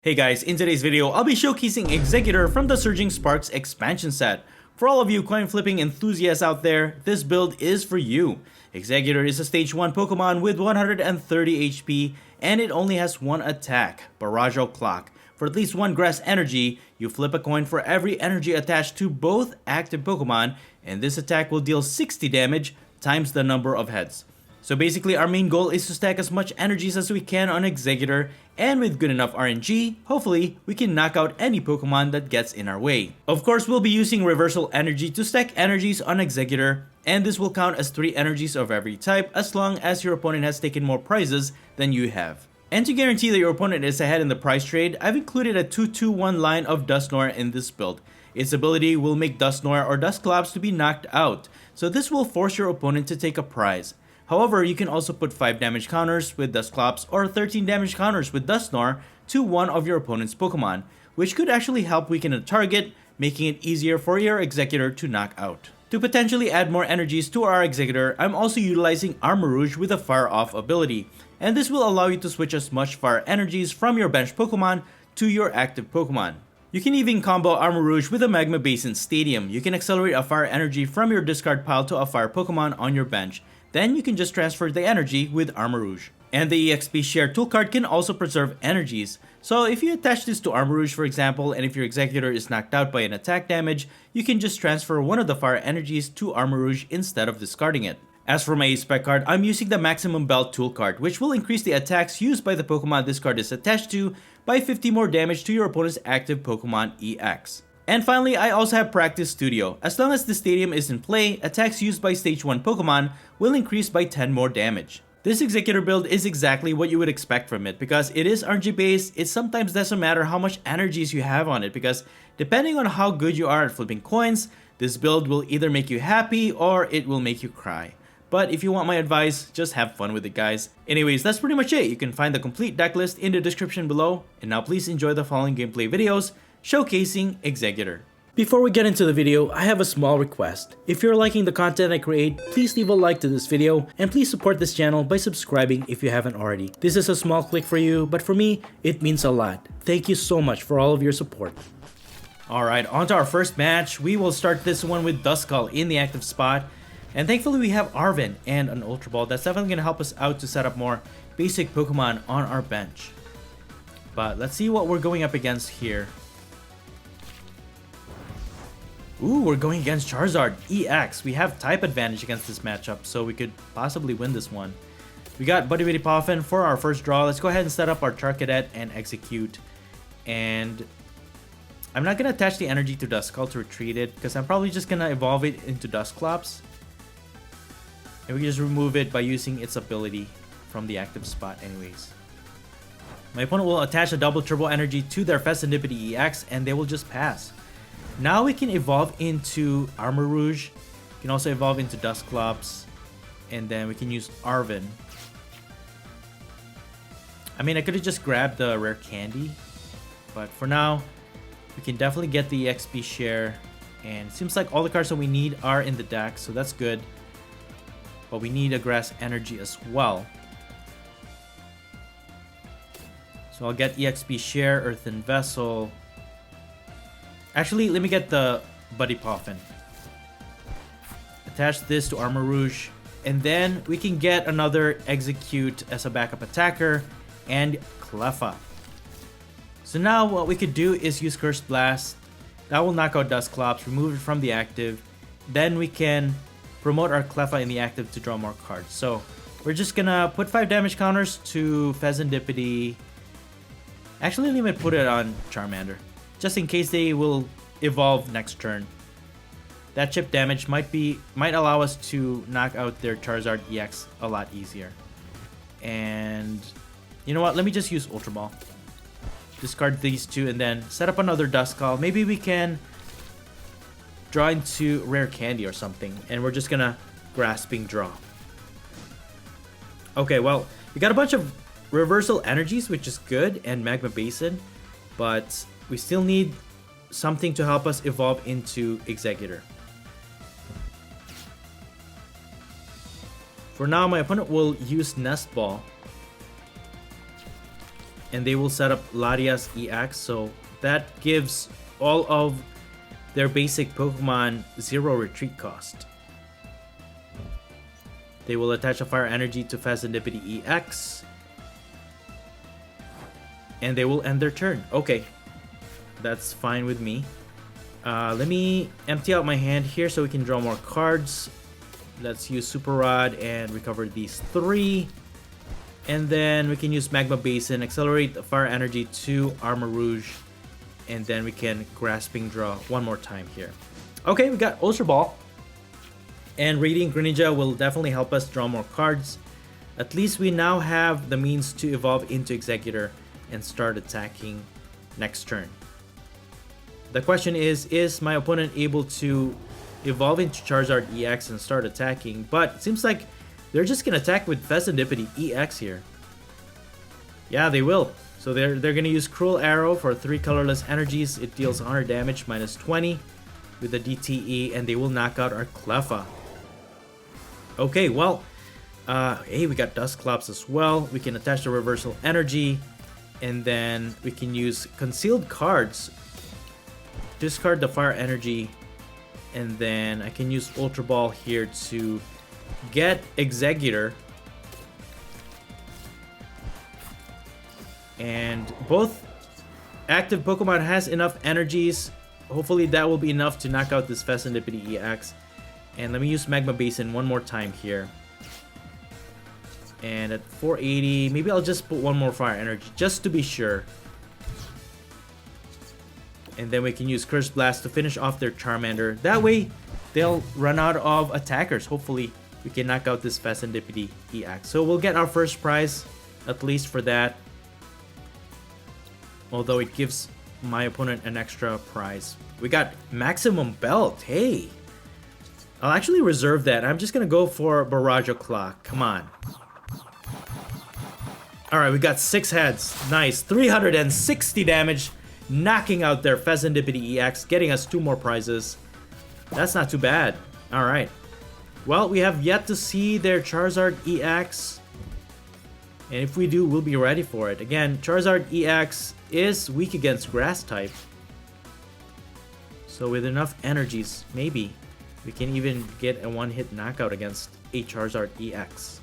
Hey guys, in today's video, I'll be showcasing Exeggutor from the Surging Sparks expansion set. For all of you coin flipping enthusiasts out there, this build is for you. Exeggutor is a stage 1 Pokemon with 130 HP and it only has one attack, Barrage Clock. For at least one grass energy, you flip a coin for every energy attached to both active Pokemon, and this attack will deal 60 damage times the number of heads. So basically our main goal is to stack as much energies as we can on Exeggutor, and with good enough RNG, hopefully we can knock out any Pokemon that gets in our way. Of course, we'll be using Reversal Energy to stack energies on Exeggutor, and this will count as 3 energies of every type as long as your opponent has taken more prizes than you have. And to guarantee that your opponent is ahead in the prize trade, I've included a 2-2-1 line of Dusknoir in this build. Its ability will make Dusknoir or Dusclops to be knocked out, so this will force your opponent to take a prize. However, you can also put 5 damage counters with Dusclops or 13 damage counters with Dusknoir to one of your opponent's Pokemon, which could actually help weaken a target, making it easier for your Exeggutor to knock out. To potentially add more energies to our Exeggutor, I'm also utilizing Armarouge with a Fire Off ability, and this will allow you to switch as much fire energies from your bench Pokemon to your active Pokemon. You can even combo Armarouge with a Magma Basin Stadium. You can accelerate a fire energy from your discard pile to a fire Pokemon on your bench. Then you can just transfer the energy with Armarouge. And the EXP Share tool card can also preserve energies. So if you attach this to Armarouge for example, and if your Exeggutor is knocked out by an attack damage, you can just transfer one of the fire energies to Armarouge instead of discarding it. As for my spec card, I'm using the Maximum Belt tool card, which will increase the attacks used by the Pokemon this card is attached to by 50 more damage to your opponent's active Pokemon EX. And finally, I also have Practice Studio. As long as the stadium is in play, attacks used by stage 1 Pokemon will increase by 10 more damage. This Exeggutor build is exactly what you would expect from it because it is RNG based. It sometimes doesn't matter how much energies you have on it because depending on how good you are at flipping coins, this build will either make you happy or it will make you cry. But if you want my advice, just have fun with it guys. Anyways, that's pretty much it. You can find the complete deck list in the description below. And now please enjoy the following gameplay videos showcasing Exeggutor. Before we get into the video, I have a small request. If you're liking the content I create, please leave a like to this video and please support this channel by subscribing if you haven't already. This is a small click for you, but for me, it means a lot. Thank you so much for all of your support. Alright, on to our first match. We will start this one with Duskull in the active spot. And thankfully we have Arven and an Ultra Ball. That's definitely going to help us out to set up more basic Pokemon on our bench. But let's see what we're going up against here. Ooh, we're going against Charizard EX. We have type advantage against this matchup, so we could possibly win this one. We got Buddy Bitty Poffin for our first draw. Let's go ahead and set up our Charcadet and execute. And I'm not going to attach the energy to Duskull to retreat it, because I'm probably just going to evolve it into Dusclops. And we can just remove it by using its ability from the active spot anyways. My opponent will attach a double turbo energy to their Fezandipiti EX, and they will just pass. Now we can evolve into Armarouge. We can also evolve into Dusclops. And then we can use Arven. I mean, I could have just grabbed the rare candy. But for now, we can definitely get the XP share. And it seems like all the cards that we need are in the deck, so that's good. But we need a grass energy as well. So I'll get EXP share, Earthen Vessel. Actually, let me get the Buddy Poffin. Attach this to Armarouge. And then we can get another Execute as a backup attacker. And Cleffa. So now what we could do is use Curse Blast. That will knock out Dusclops, remove it from the active. Then we can promote our Cleffa in the active to draw more cards. So we're just gonna put 5 damage counters to Fezandipiti. Actually, let me put it on Charmander, just in case they will evolve next turn. That chip damage might allow us to knock out their Charizard EX a lot easier. And you know what? Let me just use Ultra Ball. Discard these two and then set up another Duskull. Maybe we can draw into rare candy or something, and we're just gonna Grasping draw. Okay, well, we got a bunch of reversal energies, which is good, and Magma Basin, but we still need something to help us evolve into Exeggutor. For now, my opponent will use Nest Ball. and they will set up Laria's EX, so that gives all of their basic Pokemon 0 retreat cost. They will attach a Fire Energy to Fezandipity EX, and they will end their turn. Okay, that's fine with me. Let me empty out my hand here so we can draw more cards. Let's use Super Rod and recover these 3. And then we can use Magma Basin, accelerate the Fire Energy to Armor Rouge, and then we can Grasping Draw one more time here. Okay, we got Ultra Ball. And Radiant Greninja will definitely help us draw more cards. At least we now have the means to evolve into Exeggutor and start attacking next turn. The question is my opponent able to evolve into Charizard EX and start attacking? But it seems like they're just going to attack with Fezandipity EX here. Yeah, they will. So they're going to use Cruel Arrow for 3 colorless energies. It deals 100 damage, minus 20 with the DTE, and they will knock out our Cleffa. Okay, well, hey, we got Dusclops as well. We can attach the Reversal Energy, and then we can use Concealed Cards. Discard the Fire Energy, and then I can use Ultra Ball here to get Exeggutor. And both active Pokemon has enough energies. Hopefully that will be enough to knock out this Fezandipity EX. And let me use Magma Basin one more time here. And at 480, maybe I'll just put one more Fire Energy just to be sure. And then we can use Curse Blast to finish off their Charmander. That way, they'll run out of attackers. Hopefully, we can knock out this Fezandipity EX. So we'll get our first prize, at least for that. Although it gives my opponent an extra prize. We got Maximum Belt. Hey! I'll actually reserve that. I'm just going to go for Barrage Clock. Come on. Alright, we got 6 heads. Nice. 360 damage. Knocking out their Fezandipity EX. Getting us 2 more prizes. That's not too bad. Alright. Well, we have yet to see their Charizard EX. And if we do, we'll be ready for it. Again, Charizard EX is weak against Grass type. So with enough energies, maybe we can even get a one-hit knockout against a Charizard EX.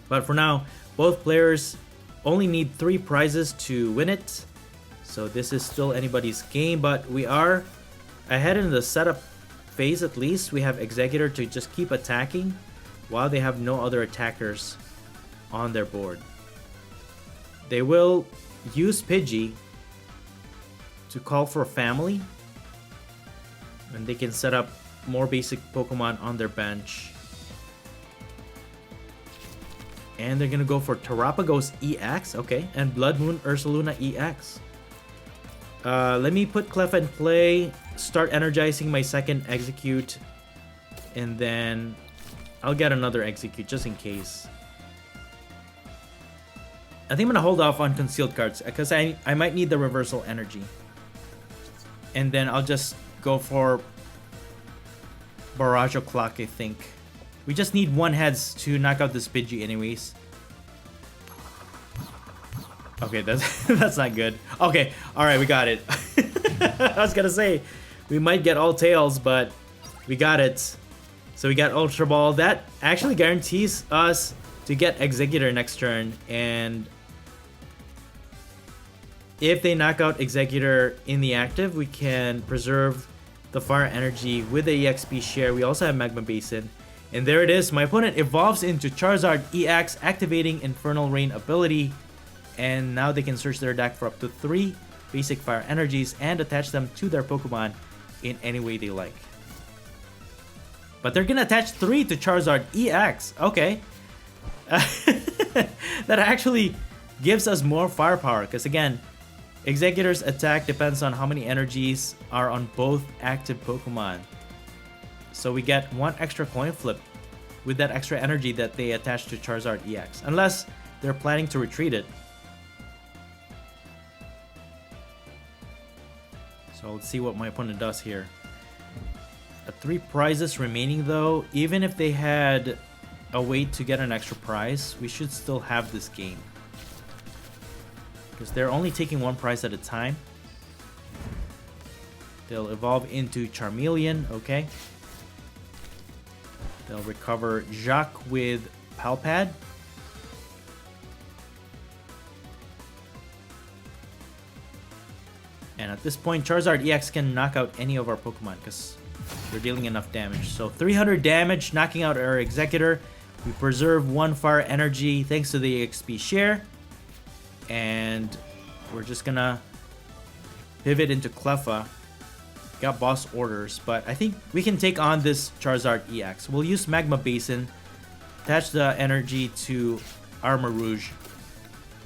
But for now, both players only need 3 prizes to win it. So this is still anybody's game, but we are ahead in the setup phase at least. We have Exeggutor to just keep attacking while they have no other attackers on their board. They will use Pidgey to call for a family, and they can set up more basic Pokemon on their bench. And they're gonna go for Terapagos EX, okay, and Blood Moon Ursaluna EX. Let me put Cleffa in play, start energizing my second Execute, and then I'll get another Execute just in case. I think I'm gonna hold off on concealed cards because I might need the reversal energy. And then I'll just go for Barrage Clock, I think. We just need 1 heads to knock out this Pidgey anyways. Okay, that's not good. Okay, alright, we got it. I was gonna say, we might get all tails, but we got it. So we got Ultra Ball. That actually guarantees us to get Exeggutor next turn, and if they knock out Exeggutor in the active, we can preserve the Fire Energy with the EXP share. We also have Magma Basin. And there it is. My opponent evolves into Charizard EX, activating Infernal Rain ability. And now they can search their deck for up to 3 basic Fire Energies and attach them to their Pokemon in any way they like. But they're gonna attach 3 to Charizard EX. Okay. That actually gives us more firepower, because again, Exeggutor's attack depends on how many energies are on both active Pokemon. So we get 1 extra coin flip with that extra energy that they attach to Charizard EX. Unless they're planning to retreat it. So let's see what my opponent does here. 3 prizes remaining though. Even if they had a way to get an extra prize, we should still have this game. because they're only taking one prize at a time. They'll evolve into Charmeleon, okay. They'll recover Jacques with Palpad. And at this point, Charizard EX can knock out any of our Pokemon because they're dealing enough damage. So 300 damage, knocking out our Exeggutor. We preserve 1 fire energy thanks to the XP share. And we're just gonna pivot into Cleffa. Got boss orders, but I think we can take on this Charizard EX. We'll use Magma Basin, attach the energy to Armor Rouge,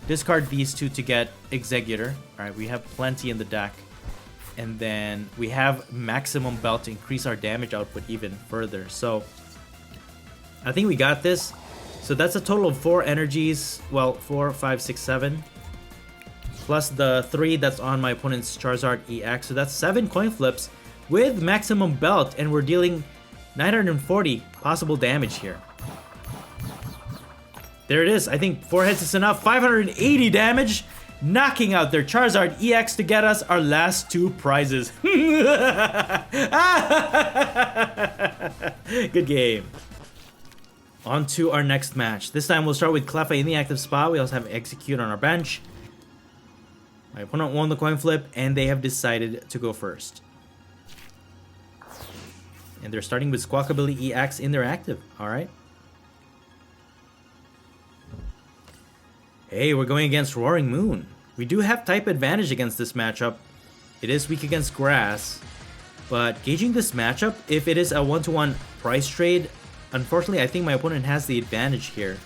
discard these two to get Exeggutor. Alright, we have plenty in the deck. And then we have Maximum Belt to increase our damage output even further. So I think we got this. So that's a total of 4 energies. Well, 4, 5, 6, 7. Plus the 3 that's on my opponent's Charizard EX. So that's 7 coin flips with Maximum Belt. And we're dealing 940 possible damage here. There it is. I think 4 hits is enough. 580 damage. Knocking out their Charizard EX to get us our last 2 prizes. Good game. On to our next match. This time we'll start with Cleffa in the active spot. We also have Exeggutor on our bench. My opponent won the coin flip and they have decided to go first. And they're starting with Squawkabilly EX in their active. Alright. Hey, we're going against Roaring Moon. We do have type advantage against this matchup. It is weak against grass. But gauging this matchup, if it is a 1-to-1 price trade, unfortunately I think my opponent has the advantage here.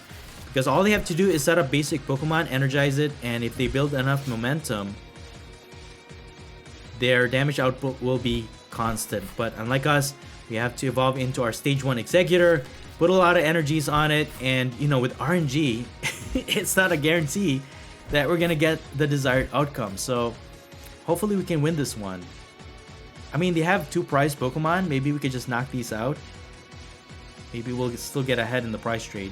Because all they have to do is set up basic Pokemon, energize it, and if they build enough momentum, their damage output will be constant. But unlike us, we have to evolve into our stage 1 Exeggutor, put a lot of energies on it, and you know, with RNG, it's not a guarantee that we're gonna get the desired outcome. So hopefully we can win this one. I mean, they have 2 prize Pokemon. Maybe we could just knock these out. Maybe we'll still get ahead in the price trade.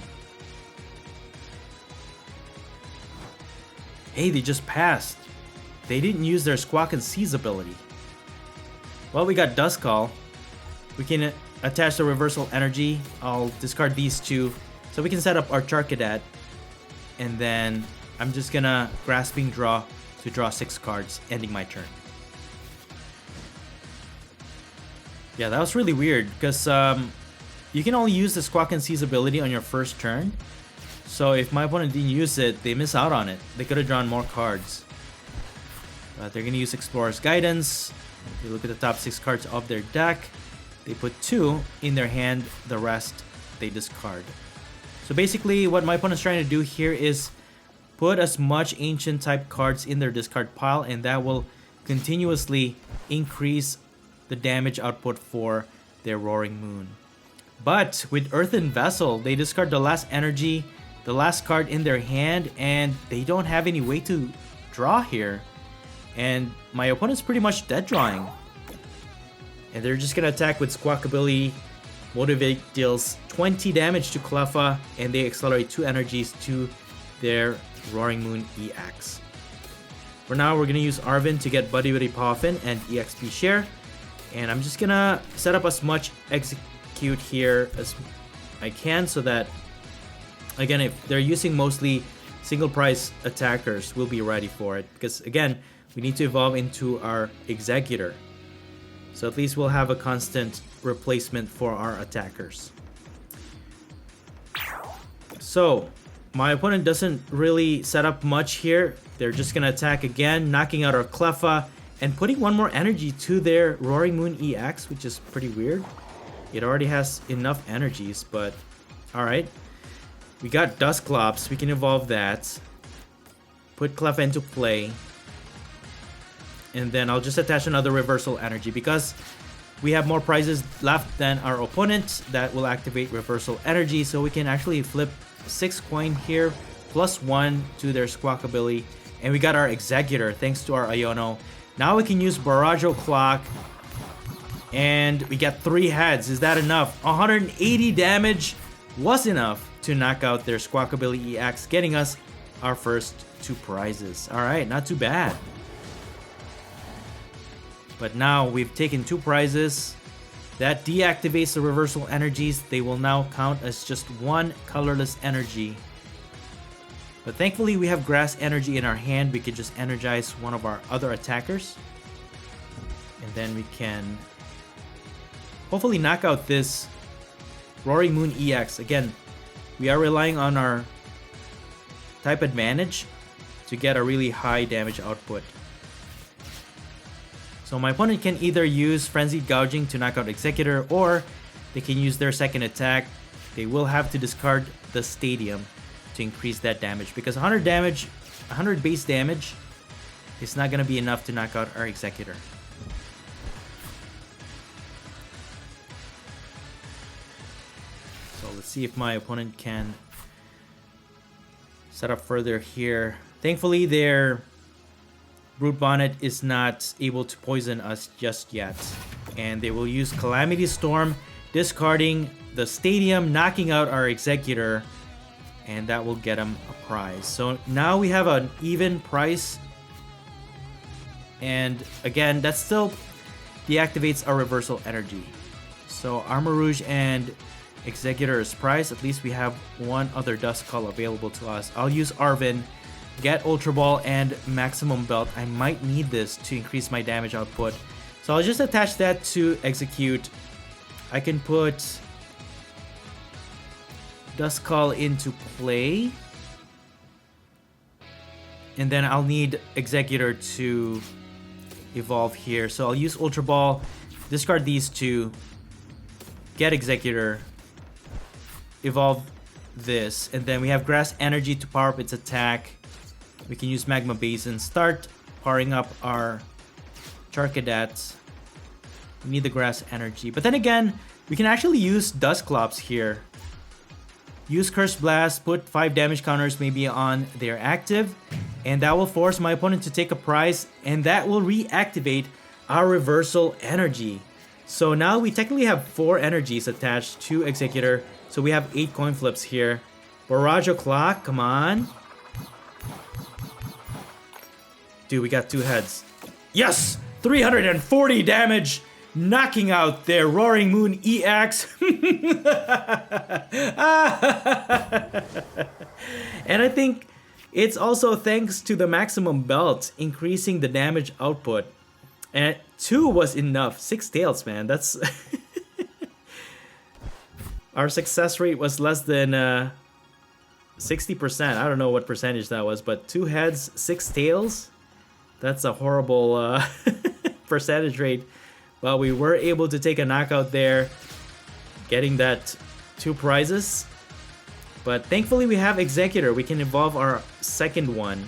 Hey, they just passed. They didn't use their Squawk and Seize ability. Well, we got Duskull. We can attach the reversal energy. I'll discard these 2 so we can set up our Charcadet. And then I'm just gonna Grasping Draw to draw 6 cards, ending my turn. Yeah, that was really weird because you can only use the Squawk and Seize ability on your first turn. So if my opponent didn't use it, they miss out on it. They could have drawn more cards. But they're gonna use Explorer's Guidance. If you look at the top 6 cards of their deck, they put 2 in their hand, the rest they discard. So basically what my opponent's trying to do here is put as much ancient type cards in their discard pile, and that will continuously increase the damage output for their Roaring Moon. But with Earthen Vessel, they discard the last energy, the last card in their hand, and they don't have any way to draw here. And my opponent's pretty much dead drawing. And they're just gonna attack with Squawkabilly. Motivate deals 20 damage to Cleffa, and they accelerate 2 energies to their Roaring Moon EX. For now, we're gonna use Arven to get Buddy Buddy Poffin and EXP share. And I'm just gonna set up as much execute here as I can so that, again, if they're using mostly single price attackers, we'll be ready for it. Because again, we need to evolve into our Exeggutor. So at least we'll have a constant replacement for our attackers. So my opponent doesn't really set up much here. They're just gonna attack again, knocking out our Cleffa and putting 1 more energy to their Roaring Moon EX, which is pretty weird. It already has enough energies, but alright. We got Dusclops, we can evolve that. Put Cleffa into play. And then I'll just attach another reversal energy because we have more prizes left than our opponent that will activate reversal energy, so we can actually flip 6 coin here plus 1 to their Squawkabilly, and we got our Exeggutor thanks to our Iono. Now we can use Barrage Clock, and we got 3 heads. Is that enough? 180 damage was enough to knock out their Squawkabilly EX, getting us our first 2 prizes. Alright, not too bad. But now we've taken 2 prizes. That deactivates the reversal energies. They will now count as just 1 colorless energy. But thankfully we have grass energy in our hand. We could just energize one of our other attackers. And then we can hopefully knock out this Roaring Moon EX. Again, we are relying on our type advantage to get a really high damage output. So my opponent can either use Frenzied Gouging to knock out Exeggutor, or they can use their second attack. They will have to discard the Stadium to increase that damage, because 100 damage, 100 base damage is not going to be enough to knock out our Exeggutor. So let's see if my opponent can set up further here. Thankfully, their Brute Bonnet is not able to poison us just yet. And they will use Calamity Storm, discarding the Stadium, knocking out our Exeggutor, and that will get them a prize. So now we have an even price. And again, that still deactivates our reversal energy. So Armor Rouge and Exeggutor is prize. At least we have one other Duskull available to us. I'll use Arven, get Ultra Ball and Maximum Belt. I might need this to increase my damage output. So I'll just attach that to execute. I can put Duskull into play. And then I'll need Exeggutor to evolve here. So I'll use Ultra Ball, discard these two, get Exeggutor, evolve this, and then we have Grass Energy to power up its attack. We can use Magma Basin, start powering up our Charcadats. We need the Grass Energy. But then again, we can actually use Dusclops here. Use Curse Blast, put 5 damage counters maybe on their active, and that will force my opponent to take a prize, and that will reactivate our Reversal Energy. So now we technically have 4 energies attached to Exeggutor, so we have 8 coin flips here. Barrage O'Clock, come on. Dude, we got 2 heads. Yes! 340 damage! Knocking out their Roaring Moon EX. And I think it's also thanks to the Maximum Belt increasing the damage output. And 2 was enough. 6 tails, man. That's... Our success rate was less than 60%. I don't know what percentage that was, but 2 heads, 6 tails. That's a horrible percentage rate. But we were able to take a knockout there, getting that 2 prizes. But thankfully we have Exeggutor. We can evolve our second one.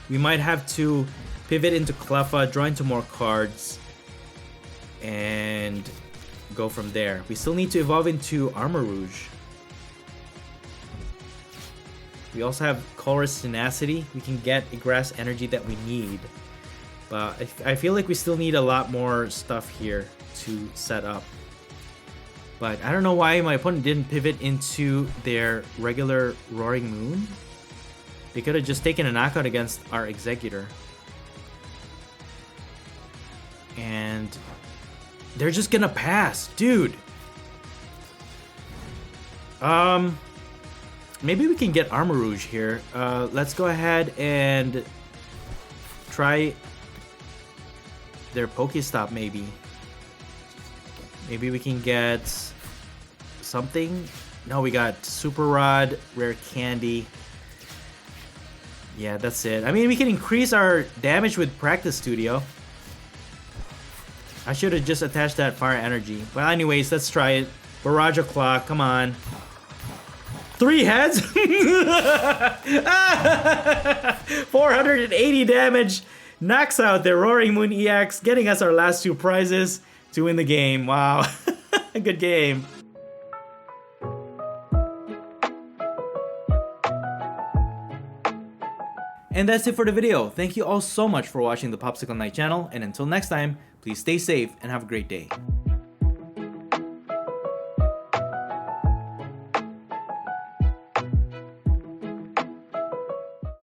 We might have to pivot into Cleffa, draw into more cards, and go from there. We still need to evolve into Armor Rouge. We also have Colress Tenacity. We can get a Grass Energy that we need. But I feel like we still need a lot more stuff here to set up. But I don't know why my opponent didn't pivot into their regular Roaring Moon. They could have just taken a knockout against our Exeggutor. And they're just gonna pass, dude. Maybe we can get Armor Rouge here. Let's go ahead and try their Pokestop, maybe. Maybe we can get something. No, we got Super Rod, Rare Candy. Yeah, that's it. I mean, we can increase our damage with Practice Studio. I should have just attached that Fire Energy. But anyways, let's try it. Barrage O'Clock, come on. 3 heads? 480 damage. Knocks out the Roaring Moon EX, getting us our last 2 prizes to win the game. Wow. Good game. And that's it for the video. Thank you all so much for watching the Popsicleknight channel, and until next time, please stay safe and have a great day.